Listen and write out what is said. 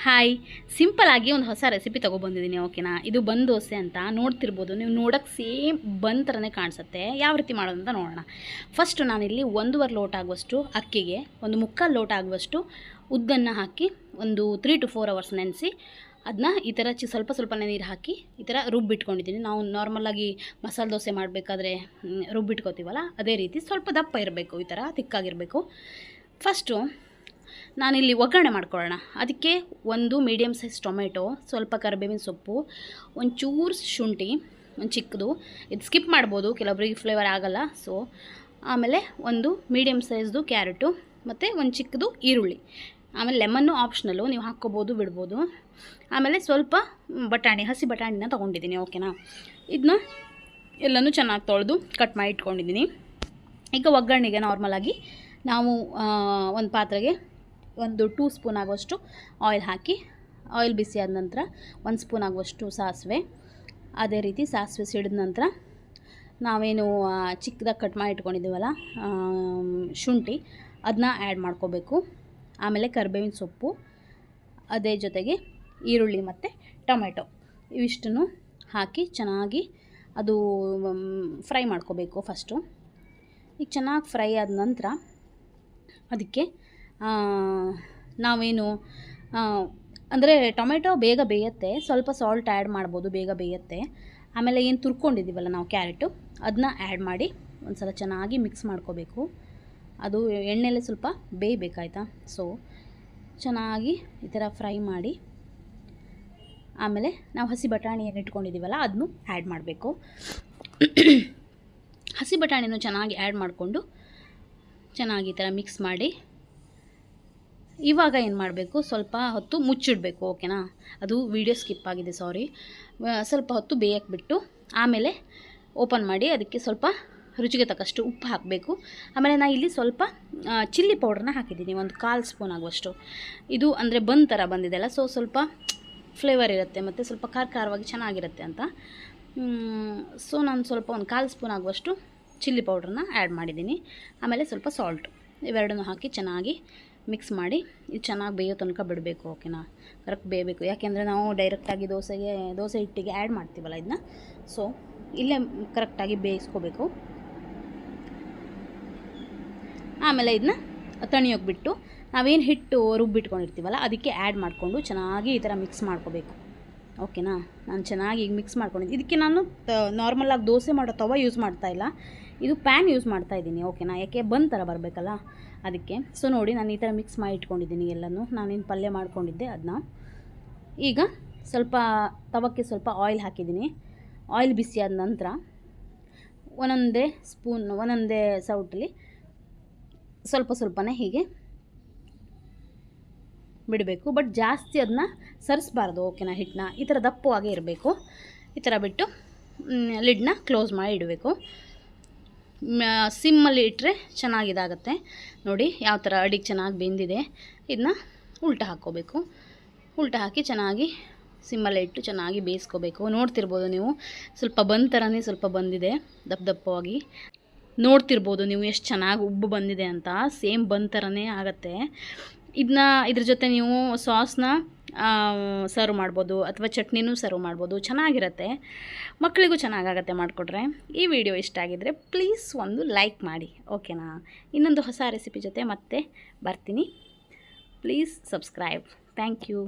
Hi, ಸಿಂಪಲಾಗಿ ಒಂದು ಹೊಸ ರೆಸಿಪಿ ತೊಗೊಬಂದಿದ್ದೀನಿ. ಓಕೆನಾ? ಇದು ಬನ್ ದೋಸೆ ಅಂತ ನೋಡ್ತಿರ್ಬೋದು. ನೀವು ನೋಡೋಕ್ಕೆ ಸೇಮ್ ಬನ್ ಥರನೇ ಕಾಣಿಸುತ್ತೆ. ಯಾವ ರೀತಿ ಮಾಡೋದು ಅಂತ ನೋಡೋಣ. ಫಸ್ಟು ನಾನಿಲ್ಲಿ 1.5 ಲೋಟ ಆಗುವಷ್ಟು ಅಕ್ಕಿಗೆ 1/4 ಲೋಟ ಆಗುವಷ್ಟು ಉದ್ದನ್ನು ಹಾಕಿ ಒಂದು 3 to 4 ಅವರ್ಸ್ ನೆನೆಸಿ ಅದನ್ನ ಈ ಥರ ಸ್ವಲ್ಪ ಸ್ವಲ್ಪನೇ ನೀರು ಹಾಕಿ ಈ ಥರ ರುಬ್ಬಿಟ್ಕೊಂಡಿದ್ದೀನಿ. ನಾವು ನಾರ್ಮಲಾಗಿ ಮಸಾಲೆ ದೋಸೆ ಮಾಡಬೇಕಾದ್ರೆ ರುಬ್ಬಿಟ್ಕೋತೀವಲ್ಲ, ಅದೇ ರೀತಿ ಸ್ವಲ್ಪ ದಪ್ಪ ಇರಬೇಕು, ಈ ಥರ ತಿಕ್ಕಾಗಿರಬೇಕು. ಫಸ್ಟು ನಾನಿಲ್ಲಿ ಒಗ್ಗರಣೆ ಮಾಡ್ಕೊಳ್ಳೋಣ. ಅದಕ್ಕೆ ಒಂದು ಮೀಡಿಯಮ್ ಸೈಜ್ ಟೊಮೆಟೊ, ಸ್ವಲ್ಪ ಕರಿಬೇವಿನ ಸೊಪ್ಪು, ಒಂಚೂರು ಶುಂಠಿ, ಒಂದು ಚಿಕ್ಕದು, ಇದು ಸ್ಕಿಪ್ ಮಾಡ್ಬೋದು, ಕೆಲವೊಬ್ಬರಿಗೆ ಫ್ಲೇವರ್ ಆಗೋಲ್ಲ. ಸೊ ಆಮೇಲೆ ಒಂದು ಮೀಡಿಯಮ್ ಸೈಜ್ದು ಕ್ಯಾರೆಟು ಮತ್ತು ಒಂದು ಚಿಕ್ಕದು ಈರುಳ್ಳಿ, ಆಮೇಲೆ ಲೆಮನ್ನು ಆಪ್ಷನಲ್ಲು, ನೀವು ಹಾಕ್ಕೋಬೋದು ಬಿಡ್ಬೋದು. ಆಮೇಲೆ ಸ್ವಲ್ಪ ಬಟಾಣಿ, ಹಸಿ ಬಟಾಣಿನ ತೊಗೊಂಡಿದ್ದೀನಿ. ಓಕೆನಾ? ಇದನ್ನ ಎಲ್ಲನೂ ಚೆನ್ನಾಗಿ ತೊಳೆದು ಕಟ್ ಮಾಡಿ ಇಟ್ಕೊಂಡಿದ್ದೀನಿ. ಈಗ ಒಗ್ಗರಣೆಗೆ ನಾರ್ಮಲಾಗಿ ನಾವು ಒಂದು ಪಾತ್ರೆಗೆ ಒಂದು 2 ಸ್ಪೂನ್ ಆಗುವಷ್ಟು ಆಯಿಲ್ ಹಾಕಿ, ಆಯಿಲ್ ಬಿಸಿ ಆದ ನಂತರ 1 ಸ್ಪೂನ್ ಆಗುವಷ್ಟು ಸಾಸಿವೆ, ಅದೇ ರೀತಿ ಸಾಸಿವೆ ಸಿಡಿದ ನಂತರ ನಾವೇನು ಚಿಕ್ಕದಾಗಿ ಕಟ್ ಮಾಡಿ ಇಟ್ಕೊಂಡಿದ್ದೀವಲ್ಲ ಶುಂಠಿ, ಅದನ್ನ ಆ್ಯಡ್ ಮಾಡ್ಕೋಬೇಕು. ಆಮೇಲೆ ಕರಿಬೇವಿನ ಸೊಪ್ಪು, ಅದೇ ಜೊತೆಗೆ ಈರುಳ್ಳಿ ಮತ್ತು ಟೊಮೆಟೊ ಇವಿಷ್ಟನ್ನು ಹಾಕಿ ಚೆನ್ನಾಗಿ ಅದು ಫ್ರೈ ಮಾಡ್ಕೋಬೇಕು. ಫಸ್ಟು ಈಗ ಚೆನ್ನಾಗಿ ಫ್ರೈ ಆದ ನಂತರ ಅದಕ್ಕೆ ನಾವೇನು ಅಂದರೆ ಟೊಮೆಟೊ ಬೇಗ ಬೇಯುತ್ತೆ, ಸ್ವಲ್ಪ ಸಾಲ್ಟ್ ಆ್ಯಡ್ ಮಾಡ್ಬೋದು, ಬೇಗ ಬೇಯುತ್ತೆ. ಆಮೇಲೆ ಏನು ತುರ್ಕೊಂಡಿದ್ದೀವಲ್ಲ ನಾವು ಕ್ಯಾರೆಟು, ಅದನ್ನ ಆ್ಯಡ್ ಮಾಡಿ ಒಂದು ಸಲ ಚೆನ್ನಾಗಿ ಮಿಕ್ಸ್ ಮಾಡ್ಕೋಬೇಕು. ಅದು ಎಣ್ಣೆಲೆ ಸ್ವಲ್ಪ ಬೇಯಬೇಕಾಯ್ತಾ. ಸೊ ಚೆನ್ನಾಗಿ ಈ ಥರ ಫ್ರೈ ಮಾಡಿ ಆಮೇಲೆ ನಾವು ಹಸಿ ಬಟಾಣಿ ಏನು ಇಟ್ಕೊಂಡಿದ್ದೀವಲ್ಲ ಅದನ್ನು ಆ್ಯಡ್ ಮಾಡಬೇಕು. ಹಸಿ ಬಟಾಣಿನೂ ಚೆನ್ನಾಗಿ ಆ್ಯಡ್ ಮಾಡಿಕೊಂಡು ಚೆನ್ನಾಗಿ ಈ ಥರ ಮಿಕ್ಸ್ ಮಾಡಿ ಇವಾಗ ಏನು ಮಾಡಬೇಕು, ಸ್ವಲ್ಪ ಹೊತ್ತು ಮುಚ್ಚಿಡಬೇಕು. ಓಕೆನಾ? ಅದು ವಿಡಿಯೋ ಸ್ಕಿಪ್ ಆಗಿದೆ, ಸಾರಿ. ಸ್ವಲ್ಪ ಹೊತ್ತು ಬೇಯಕ್ಕೆ ಬಿಟ್ಟು ಆಮೇಲೆ ಓಪನ್ ಮಾಡಿ ಅದಕ್ಕೆ ಸ್ವಲ್ಪ ರುಚಿಗೆ ತಕ್ಕಷ್ಟು ಉಪ್ಪು ಹಾಕಬೇಕು. ಆಮೇಲೆ ನಾನು ಇಲ್ಲಿ ಸ್ವಲ್ಪ ಚಿಲ್ಲಿ ಪೌಡ್ರನ್ನ ಹಾಕಿದ್ದೀನಿ, ಒಂದು 1/4 ಸ್ಪೂನ್ ಆಗುವಷ್ಟು. ಇದು ಅಂದರೆ ಬನ್ ಥರ ಬಂದಿದೆಯಲ್ಲ, ಸೊ ಸ್ವಲ್ಪ ಫ್ಲೇವರ್ ಇರುತ್ತೆ ಮತ್ತು ಸ್ವಲ್ಪ ಖಾರವಾಗಿ ಚೆನ್ನಾಗಿರುತ್ತೆ ಅಂತ. ಸೊ ನಾನು ಸ್ವಲ್ಪ ಒಂದು 1/4 ಸ್ಪೂನ್ ಆಗುವಷ್ಟು ಚಿಲ್ಲಿ ಪೌಡ್ರನ್ನ ಆ್ಯಡ್ ಮಾಡಿದ್ದೀನಿ. ಆಮೇಲೆ ಸ್ವಲ್ಪ ಸಾಲ್ಟು, ಇವೆರಡನ್ನೂ ಹಾಕಿ ಚೆನ್ನಾಗಿ ಮಿಕ್ಸ್ ಮಾಡಿ ಇದು ಚೆನ್ನಾಗಿ ಬೇಯೋ ತನಕ ಬಿಡಬೇಕು. ಓಕೆನಾ? ಕರೆಕ್ಟ್ ಬೇಯಬೇಕು, ಯಾಕೆಂದರೆ ನಾವು ಡೈರೆಕ್ಟಾಗಿ ದೋಸೆ ಹಿಟ್ಟಿಗೆ ಆ್ಯಡ್ ಮಾಡ್ತೀವಲ್ಲ ಇದನ್ನ. ಸೊ ಇಲ್ಲೇ ಕರೆಕ್ಟಾಗಿ ಬೇಯಿಸ್ಕೋಬೇಕು. ಆಮೇಲೆ ಇದನ್ನ ತಣಿಯೋಕೆ ಬಿಟ್ಟು ನಾವೇನು ಹಿಟ್ಟು ರುಬ್ಬಿಟ್ಕೊಂಡಿರ್ತೀವಲ್ಲ ಅದಕ್ಕೆ ಆ್ಯಡ್ ಮಾಡಿಕೊಂಡು ಚೆನ್ನಾಗಿ ಈ ಥರ ಮಿಕ್ಸ್ ಮಾಡ್ಕೋಬೇಕು. ಓಕೆನಾ? ನಾನು ಚೆನ್ನಾಗಿ ಈಗ ಮಿಕ್ಸ್ ಮಾಡ್ಕೊಂಡಿದ್ದೀನಿ. ಇದಕ್ಕೆ ನಾನು ನಾರ್ಮಲಾಗಿ ದೋಸೆ ಮಾಡೋ ತವ ಯೂಸ್ ಮಾಡ್ತಾಯಿಲ್ಲ, ಇದು ಪ್ಯಾನ್ ಯೂಸ್ ಮಾಡ್ತಾಯಿದ್ದೀನಿ. ಓಕೆನಾ? ಯಾಕೆ ಬನ್ ಥರ ಬರಬೇಕಲ್ಲ, ಅದಕ್ಕೆ. ಸೊ ನೋಡಿ, ನಾನು ಈ ಥರ ಮಿಕ್ಸ್ ಮಾಡಿ ಇಟ್ಕೊಂಡಿದ್ದೀನಿ ಎಲ್ಲನೂ. ನಾನೇನು ಪಲ್ಯ ಮಾಡ್ಕೊಂಡಿದ್ದೆ ಅದನ್ನ. ಈಗ ಸ್ವಲ್ಪ ತವಕ್ಕೆ ಸ್ವಲ್ಪ ಆಯಿಲ್ ಹಾಕಿದ್ದೀನಿ. ಆಯಿಲ್ ಬಿಸಿ ಆದ ನಂತರ ಒಂದೊಂದೇ ಸೌಟಲ್ಲಿ ಸ್ವಲ್ಪನೇ ಹೀಗೆ ಬಿಡಬೇಕು. ಬಟ್ ಜಾಸ್ತಿ ಅದನ್ನ ಸರಿಸಬಾರ್ದು. ಓಕೆನಾ? ಹಿಟ್ಟನ್ನ ಈ ಥರ ದಪ್ಪವಾಗೇ ಇರಬೇಕು. ಈ ಥರ ಬಿಟ್ಟು ಲಿಡ್ನ ಕ್ಲೋಸ್ ಮಾಡಿ ಇಡಬೇಕು. ಸಿಮ್ಮಲ್ಲಿ ಇಟ್ಟರೆ ಚೆನ್ನಾಗಿದಾಗುತ್ತೆ. ನೋಡಿ ಯಾವ ಥರ ಅಡಿಗೆ ಚೆನ್ನಾಗಿ ಬೆಂದಿದೆ. ಇದನ್ನ ಉಲ್ಟ ಹಾಕ್ಕೋಬೇಕು. ಉಲ್ಟ ಹಾಕಿ ಚೆನ್ನಾಗಿ ಸಿಮ್ಮಲ್ಲೇ ಇಟ್ಟು ಚೆನ್ನಾಗಿ ಬೇಯಿಸ್ಕೋಬೇಕು. ನೋಡ್ತಿರ್ಬೋದು ನೀವು, ಸ್ವಲ್ಪ ಬನ್ ಥರನೇ ಸ್ವಲ್ಪ ಬಂದಿದೆ, ದಪ್ಪವಾಗಿ ನೋಡ್ತಿರ್ಬೋದು ನೀವು ಎಷ್ಟು ಚೆನ್ನಾಗಿ ಉಬ್ಬು ಬಂದಿದೆ ಅಂತ. ಸೇಮ್ ಬನ್ ಥರನೇ ಆಗುತ್ತೆ. ಇದ್ರ ಜೊತೆ ನೀವು ಸಾಸ್ನ ಸರ್ವ್ ಮಾಡ್ಬೋದು ಅಥವಾ ಚಟ್ನಿನೂ ಸರ್ವ್ ಮಾಡ್ಬೋದು, ಚೆನ್ನಾಗಿರುತ್ತೆ. ಮಕ್ಕಳಿಗೂ ಚೆನ್ನಾಗಾಗತ್ತೆ ಮಾಡಿಕೊಟ್ರೆ. ಈ ವಿಡಿಯೋ ಇಷ್ಟ ಆಗಿದ್ದರೆ ಪ್ಲೀಸ್ ಒಂದು ಲೈಕ್ ಮಾಡಿ. ಓಕೆನಾ? ಇನ್ನೊಂದು ಹೊಸ ರೆಸಿಪಿ ಜೊತೆ ಮತ್ತೆ ಬರ್ತೀನಿ. Please subscribe. Thank you.